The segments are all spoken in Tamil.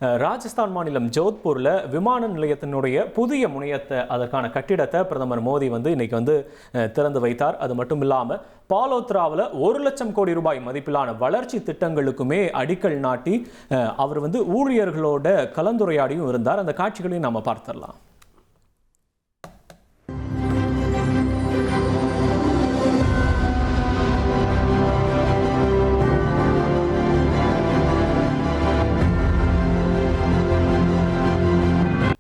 ராஜஸ்தான் மாநிலம் ஜோத்பூரில் விமான நிலையத்தினுடைய புதிய முனையத்தை அதற்கான கட்டிடத்தை பிரதமர் மோடி இன்னைக்கு திறந்து வைத்தார். அது மட்டும் இல்லாமல் பாலோத்ராவில் 1 லட்சம் கோடி ரூபாய் மதிப்பிலான வளர்ச்சி திட்டங்களுக்குமே அடிக்கல் நாட்டி அவர் ஊழியர்களோட கலந்துரையாடியும் இருந்தார். அந்த காட்சிகளையும் நாம பார்த்துடலாம்.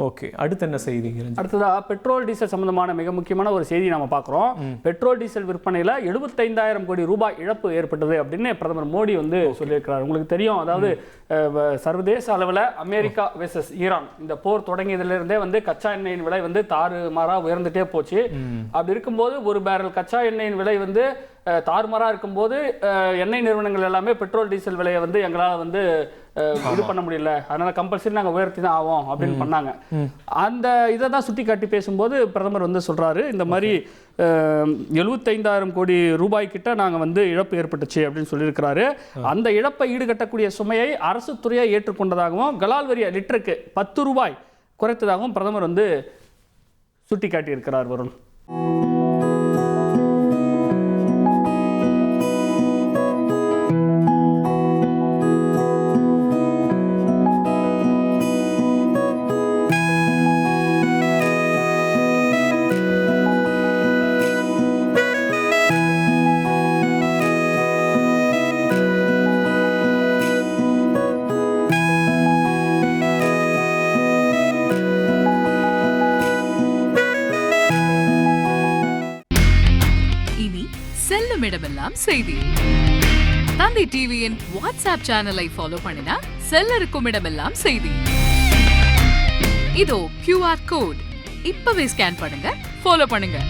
ஓகே, அடுத்து என்ன செய்தி? அடுத்ததா பெட்ரோல் டீசல் சம்பந்தமான மிக முக்கியமான ஒரு செய்தி நாம பார்க்குறோம். பெட்ரோல் டீசல் விற்பனையில் 75,000 கோடி ரூபாய் இழப்பு ஏற்பட்டது அப்படின்னு பிரதமர் மோடி சொல்லியிருக்கிறார். உங்களுக்கு தெரியும், அதாவது சர்வதேச அளவில் அமெரிக்கா வெர்சஸ் ஈரான் இந்த போர் தொடங்கியதிலிருந்தே கச்சா எண்ணெயின் விலை தாறுமாறா உயர்ந்துட்டே போச்சு. அப்படி இருக்கும்போது ஒரு பேரல் கச்சா எண்ணெயின் விலை தாறுமாறா இருக்கும்போது எண்ணெய் நிறுவனங்கள் எல்லாமே பெட்ரோல் டீசல் விலையை எங்களால் இது பண்ண முடியல, அதனால கம்பல்சரி நாங்கள் உயர்த்தி தான் ஆவோம் அப்படின்னு பண்ணாங்க. அந்த இதை தான் சுட்டி காட்டி பேசும்போது பிரதமர் சொல்றாரு, இந்த மாதிரி 75,000 கோடி ரூபாய் கிட்ட நாங்கள் இழப்பு ஏற்பட்டுச்சு அப்படின்னு சொல்லியிருக்கிறாரு. அந்த இழப்பை ஈடுகட்டக்கூடிய சுமையை அரசு துறையை ஏற்றுக்கொண்டதாகவும் கலால் வரி லிட்டருக்கு 10 ரூபாய் குறைத்ததாகவும் பிரதமர் சுட்டி காட்டியிருக்கிறார். வருண், இடமெல்லாம் செய்தி. தந்தி டிவியின் வாட்ஸ்அப் சேனலை ஃபாலோ பண்ணினா செல்லருக்கும் இடமெல்லாம் செய்தி. இதோ QR கோட் இப்பவே ஸ்கேன் பண்ணுங்க, ஃபாலோ பண்ணுங்க.